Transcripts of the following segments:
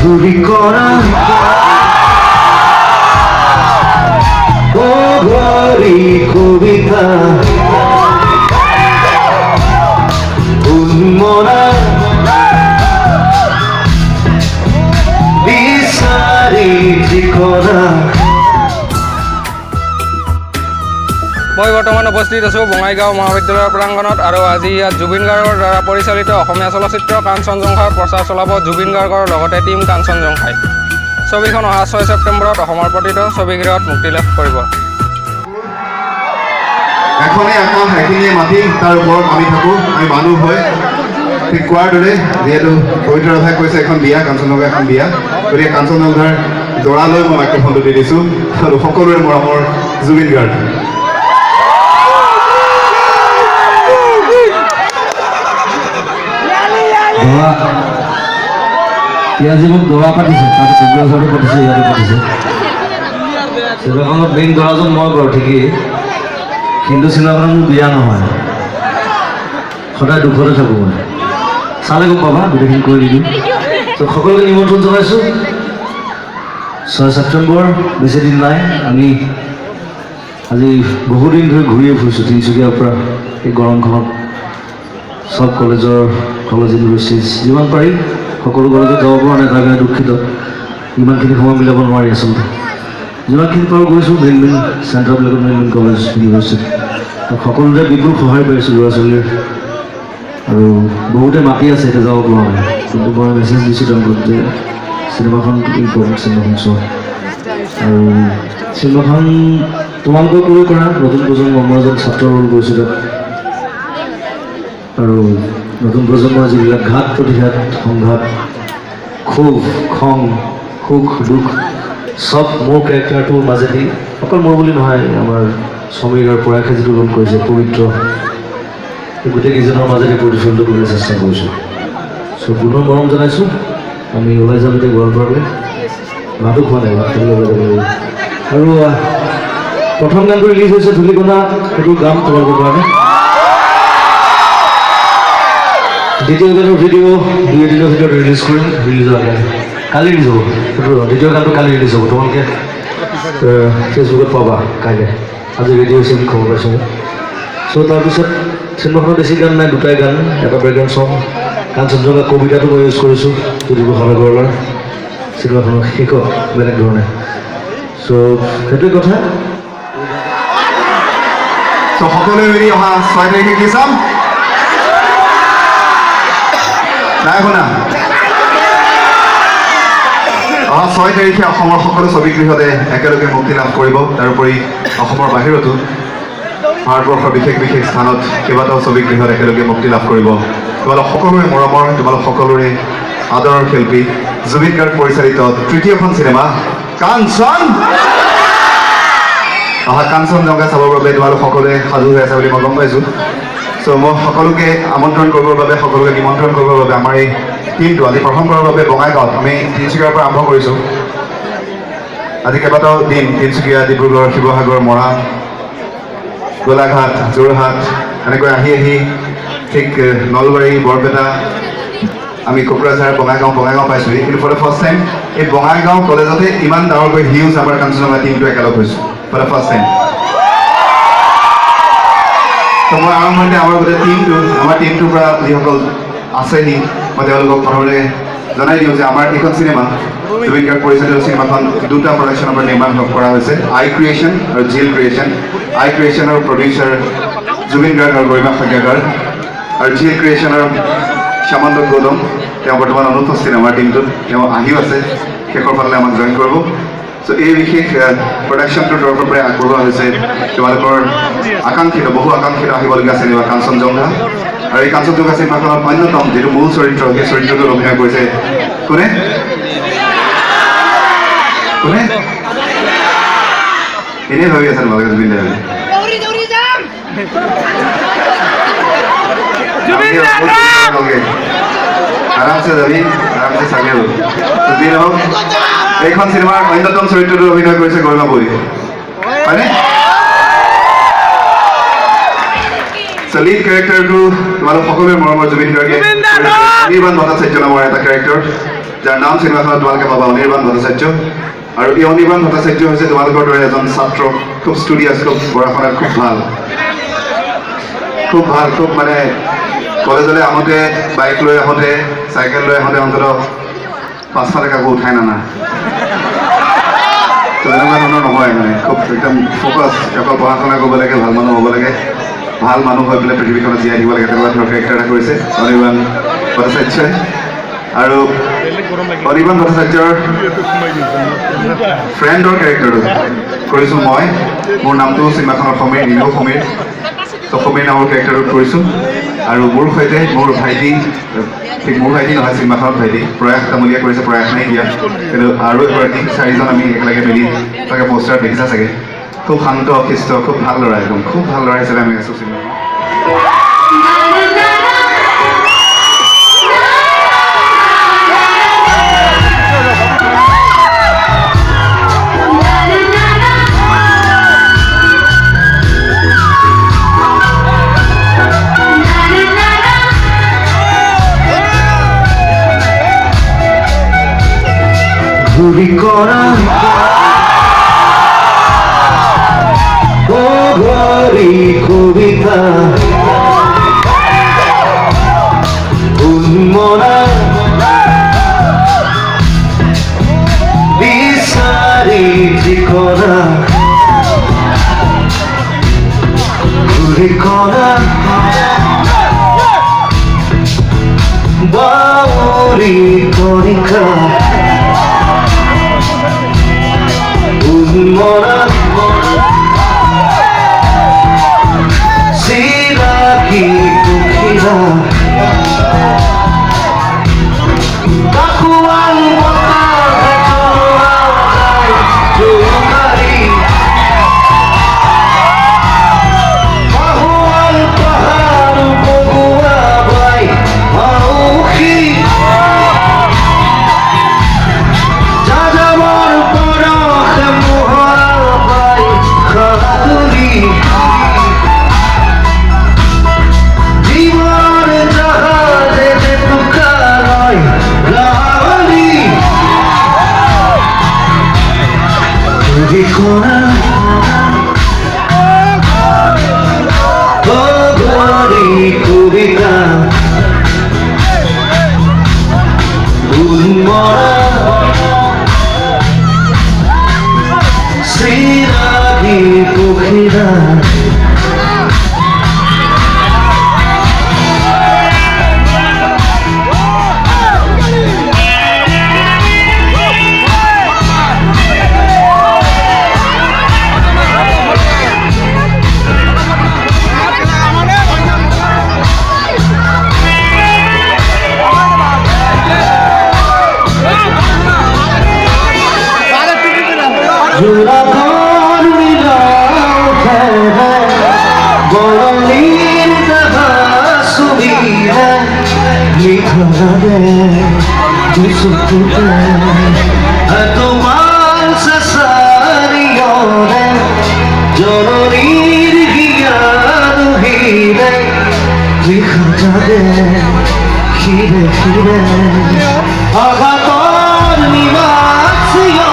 চুৰি কৰা ঘৰি কবিতা উন্মনা বিচাৰি ঠিকনা। মই বৰ্তমান উপস্থিত আছোঁ বঙাইগাঁও মহাবিদ্যালয়ৰ প্ৰাংগণত আৰু আজি ইয়াত জুবিন গাৰ্গৰ দ্বাৰা পৰিচালিত অসমীয়া চলচ্চিত্ৰ কাঞ্চনজংঘাৰ প্ৰচাৰ চলাব জুবিন গাৰ্গৰ লগতে টীম কাঞ্চনজংঘাই। ছবিখন অহা 6 ছেপ্টেম্বৰত অসমৰ প্ৰতিটো ছবিগৃহত মুক্তি লাভ কৰিব। এখনে আকাশ এখিনিয়ে মাটি তাৰ ওপৰত আমি থাকোঁ, আমি মানুহ হয়। ঠিক কোৱাৰ দৰে যিহেতু পবিত্ৰ ৰাভাই কৈছে এখন বিয়া, কাঞ্চনজংঘা এখন বিয়া, গতিকে কাঞ্চনজংঘাৰ দৰালৈ মই মাইক্ৰফোনটো দি দিছোঁ আৰু সকলোৰে মৰমৰ জুবিন গাৰ্গ। ইয়াত যিবোৰ দৰা পাতিছে তাত কবিৰাজতো পাতিছে, ইয়াতো পাতিছে। চিনেমাখনত মেইন দৰাজন মই বাৰু ঠিকেই, কিন্তু চিনেমাখনত মোৰ বিয়া নহয়, সদায় দুখতে থাকোঁ মই। চালে গম পাবা, গোটেইখিনি কৰি দিম। ত' সকলোকে নিমন্ত্ৰণ জনাইছোঁ 6 ছেপ্টেম্বৰ, বেছি দিন নাই। আমি আজি বহুদিন ধৰি ঘূৰিয়ে ফুৰিছোঁ তিনিচুকীয়াৰ পৰা এই গৰমখনত। সব কলেজ ইউনিভাৰ্চিটিজ যিমান পাৰি সকলো কলেজত যাব পৰা নাই, তাৰ কাৰণে দুখিত। ইমানখিনি সময় মিলাব নোৱাৰি আচলতে। যিমানখিনি পাৰোঁ গৈছোঁ মেইন চেণ্টাৰবিলাকত, মেইন কলেজ ইউনিভাৰ্চিটি সকলোতে বিপুল সহায় পাইছোঁ ল'ৰা ছোৱালীৰ। আৰু বহুতে মাতি আছে এতিয়া যাব পৰা নাই, কিন্তু মই মেছেজ দিছোঁ তেওঁলোকক যে চিনেমাখন ইম্পৰ্টেণ্ট, চিনেমাখন চোৱা। আৰু চিনেমাখন তোমালোকৰ কৰি কৰা নতুন প্ৰজন্মৰ, মই এজন ছাত্ৰ ৰোল কৰিছোঁ তাত। আৰু নতুন প্ৰজন্মৰ যিবিলাক ঘাত প্ৰতিঘাত, সংঘাত, ক্ষোভ, খং, সুখ দুখ চব মোৰ কেৰেক্টাৰটোৰ মাজেদি, অকল মোৰ বুলি নহয়, আমাৰ সমীৰ আৰু পৰাশে যিটো ৰোল কৰিছে পবিত্ৰ, এই গোটেইকেইজনৰ মাজেদি প্ৰতিফলিত কৰিবলৈ চেষ্টা কৰিছোঁ। চ' পুনৰ মৰম জনাইছোঁ। আমি ওলাই যাম এতিয়া গোৱালপাৰালৈ, ভাতো খোৱা নাই, ভাত খাবলৈ ওলাই যাব লাগিব। আৰু প্ৰথম গানটো ৰিলিজ হৈছে ধূলিকণা, সেইটো গাম তোমালোকৰ কাৰণে। দ্বিতীয় গানৰ ভিডিঅ' 2 এদিনৰ ভিতৰত ৰিলিজ কৰিম, ৰিলিজ হোৱা নাই, কালি ৰিলিজ হ'ব। সেইটো দ্বিতীয় গানটো কালি ৰিলিজ হ'ব, তোমালোকে ফেচবুকত পাবা কাইলৈ। আজি ৰেডি হৈছে বুলি খবৰ পাইছোঁ। চ' তাৰপিছত চিনেমাখনত বেছি গান নাই, 2টাই গান, এটা বেকগ্ৰাউণ্ড চং, কাঞ্চনজংঘা কবিতাটো মই ইউজ কৰিছোঁ জ্যোতিপ্ৰসাদ আগৰৱালাৰ চিনেমাখনৰ শেষত বেলেগ ধৰণে। চ' সেইটোৱে কথা। চ' সকলোৱে মিলি অহা 6 তাৰিখে কি চাম? নাই শুনা? অহা 6 তাৰিখে অসমৰ সকলো ছবিগৃহতে একেলগে মুক্তি লাভ কৰিব। তাৰোপৰি অসমৰ বাহিৰতো ভাৰতবৰ্ষৰ বিশেষ বিশেষ স্থানত কেইবাটাও ছবিগৃহত একেলগে মুক্তি লাভ কৰিব। তোমালোক সকলোৰে মৰমৰ, তোমালোক সকলোৰে আদৰৰ শিল্পী জুবিন গাৰ্গ পৰিচালিত তৃতীয়খন চিনেমা কাঞ্চন। অহা কাঞ্চনজংঘা চাবৰ বাবে তোমালোক সকলোৱে সাজু হৈ আছে বুলি মই গম পাইছোঁ। চ' মই সকলোকে আমন্ত্ৰণ কৰিবৰ বাবে, সকলোকে নিমন্ত্ৰণ কৰিবৰ বাবে আমাৰ এই টিমটো আজি প্ৰথম কৰাৰ বাবে বঙাইগাঁৱত আমি তিনিচুকীয়াৰ পৰা আৰম্ভ কৰিছোঁ। আজি কেইবাটাও দিন তিনিচুকীয়া, ডিব্ৰুগড়, শিৱসাগৰ, মৰাণ, গোলাঘাট, যোৰহাট এনেকৈ আহি আহি ঠিক নলবাৰী, বৰপেটা, আমি কোকৰাঝাৰ, বঙাইগাঁও পাইছোঁহি। কিন্তু ফৰ দ্য ফাৰ্ষ্ট টাইম এই বঙাইগাঁও কলেজতে ইমান ডাঙৰকৈ হিউজ আমাৰ কাঞ্চনজংঘা টিমটো একেলগ হৈছোঁ, ফৰ দ্য ফাৰ্ষ্ট টাইম। ত' মই আৰম্ভণিতে আমাৰ গোটেই টিমটোৰ পৰা যিসকল আছেহি, মই তেওঁলোকক প্ৰথমতে জনাই দিওঁ যে আমাৰ এইখন চিনেমা জুবিন গাৰ্গ পৰিচালিত চিনেমাখন 2টা প্ৰডাকশ্যনৰ পৰা নিৰ্মাণ কৰা হৈছে, আই ক্ৰিয়েশ্যন আৰু জিল ক্ৰিয়েশ্যন। আই ক্ৰিয়েশ্যনৰ প্ৰডিউচাৰ জুবিন গাৰ্গ আৰু গৰিমা শইকীয়াকাৰ, আৰু জিল ক্ৰিয়েশ্যনৰ শ্যামন্ত গৌতম। তেওঁ বৰ্তমান অনুপস্থিত আমাৰ টিমটোত, তেওঁ আহিও আছে, শেষৰ ফালে আমাক জইন কৰিব। চ' এই বিশেষ প্ৰডাকশ্যনটোৰ তৰফৰ পৰাই আগবঢ়োৱা হৈছে তোমালোকৰ আকাংক্ষিত, বহু আকাংক্ষিত আহিবলগীয়া চিনেমা কাঞ্চনজংঘা। আৰু এই কাঞ্চনজংঘা চিনেমাখনত অন্যতম যিটো মূল চৰিত্ৰ, সেই চৰিত্ৰটোত অভিনয় কৰিছে কোনে? এনেই ভাবি আছে তোমালোকে জুবিন দাই? আৰামছে যাবি, আৰামছে চাবি। যি নহওক, এইখন চিনেমাৰ অন্যতম চৰিত্ৰটো অভিনয় কৰিছে গৰিমা বৈ, হয়নে? লিড কেৰেক্টাৰটো তোমালোক সকলোৱে মৰমৰ জুবিন গাৰ্গে, অনিৰ্বাণ ভট্টাচাৰ্য নামৰ এটা কেৰেক্টাৰ। যাৰ নাম চিনেমাখনত তোমালোকে পাবা অনিৰ্বাণ ভট্টাচাৰ্য আৰু এই অনিৰ্বাণ ভট্টাচাৰ্য হৈছে তোমালোকৰ দৰে এজন ছাত্ৰ খুব ষ্টুডিয়াছ খুব পঢ়া শুনাত খুব ভাল খুব মানে কলেজলৈ আহোঁতে বাইক লৈ আহোঁতে চাইকেল লৈ আহোঁতে অন্ততঃ পাছফালে কাকো উঠাই নানা তেনেকুৱা ধৰণৰ নহয় মানে খুব একদম ফ'কাছ অকল পঢ়া শুনা কৰিব লাগে ভাল মানুহ হ'ব লাগে ভাল মানুহ হৈ পেলাই পৃথিৱীখনত জীয়াই থাকিব লাগে তেনেকুৱা ধৰণৰ কেৰেক্টাৰ এটা কৰিছে অনিৰ্বাণ ভট্টাচাৰ্যই আৰু অনিৰ্বাণ ভট্টাচাৰ্যৰ ফ্ৰেণ্ডৰ কেৰেক্টাৰটো কৰিছোঁ মই মোৰ নামটো চিনেমাখনৰ সমীৰ নিলৌ সমীৰ ত' সমীৰ নামৰ কেৰেক্টাৰটো কৰিছোঁ আৰু মোৰ সৈতে মোৰ ভাইটি ঠিক মোৰ ভাইটি নহয় চিনেমাখনত ভাইটি প্ৰয়াস তামলীয়া কৰিছে প্ৰয়াস নাইকিয়া কিন্তু আৰু এগৰাকী চাৰিজন আমি একেলগে মিলি তাকে পষ্টাৰত দেখিছা চাগে খুব শান্ত শিষ্ট খুব ভাল ল'ৰা একদম খুব ভাল ল'ৰা হিচাপে আমি আছোঁ চিনেমাখন ঘুরি করা ও ঘরি কবিতা উন্মনা বিচারি ঠিকনা ঘুরি করা বাউরি করিকা মরা সিরাকি দুঃখীরা তাকুয়াল বাহুয়াল পাহাড় বগুয়া বাই আউখি যাযাবর কবিতা শ্রীরাগী পক্ষীরা জোড়াঘর মিলাও ফেরে বড়লির দেখা সুবিধে লিখা দে দুসুতে তোমার সসারিয়রে জননীর গিয়ান হিরে লিখা দে খিরে খিরে আঘাতর নিবাসিয়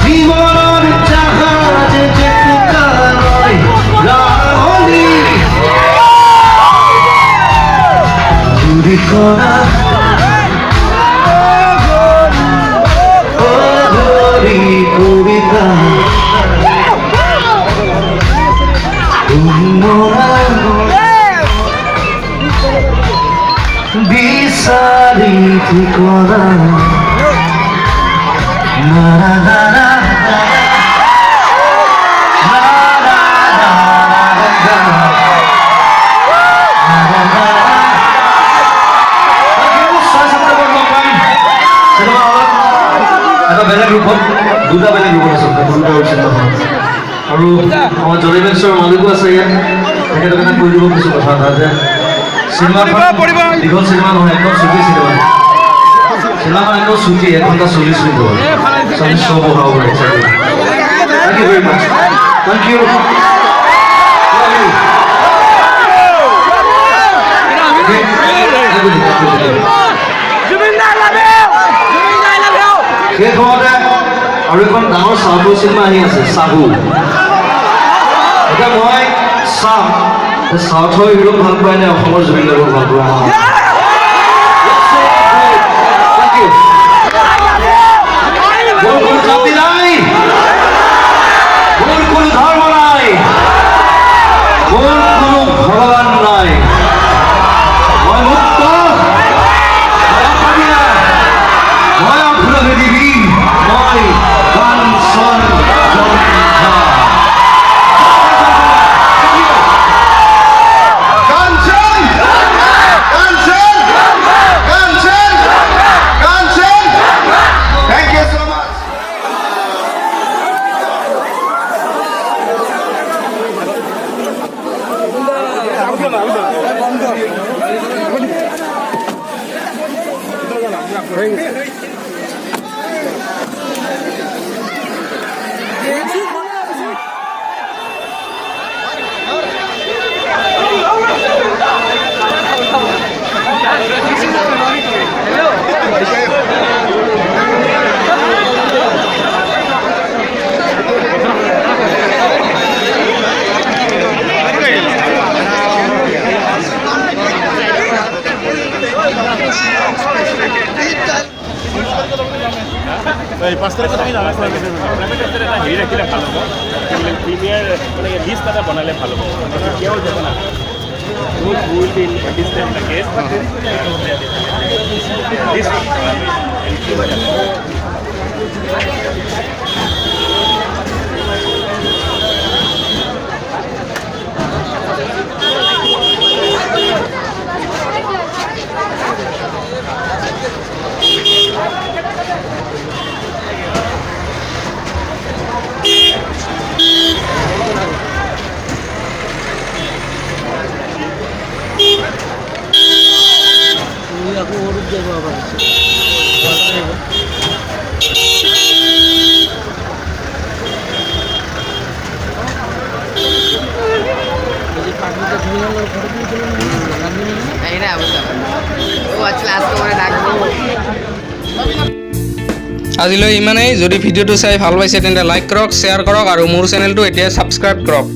জীবন জাহাজ চুরি করা কবিতা বিচারি ঠিকনা না না না না না না না গ্ৰুপত দুটা বেলেগ গ্ৰুপত আছোঁ দুটা চিনেমাখন আৰু আমাৰ জলিমেন্সৰ মালিকো আছে ইয়াত তেখেতক এটা কৈ দিব কিছু কথা এটা যে চিনেমাখন দীঘল চিনেমা নহয় একদম চুটি চিনেমা চিনেমাখন একদম চুটি 1 ঘণ্টা 40 মিনিট হয় আমি শ্ব' বহাব পাৰে thank you very much thank you সেই সময়তে আৰু এখন ডাঙৰ চাউথৰ চিনেমা আহি আছে চাহু এতিয়া মই চাম চাউথৰ হিৰোক ভাল পায় নে অসমৰ জুবিন গাৰ্গক ভাল পোৱা মোৰ কোনো জাতি নাই মোৰ কোনো ধৰ্ম নাই মোৰ কোনো ভগৱান নাই মই মুক্ত মই অখুৰকে দিবি মই কাঞ্চন জংঘা কাঞ্চন কাঞ্চন কাঞ্চন কাঞ্চন থ্যাংক ইউ সো মাচ এই 5 তাৰিখত আমি জানা এটা হেৰি ৰাখিলে ভাল হ'ব প্ৰিমিয়াৰ মানে লিষ্ট এটা বনালে ভাল হ'ব কেউ যাব না who will be in this time the case আজিলৈ ইমানেই যদি ভিডিঅ'টো চাই ভাল পাইছে তেন্তে লাইক কৰক শ্বেয়াৰ কৰক আৰু মোৰ চেনেলটো এতিয়া ছাবস্ক্ৰাইব কৰক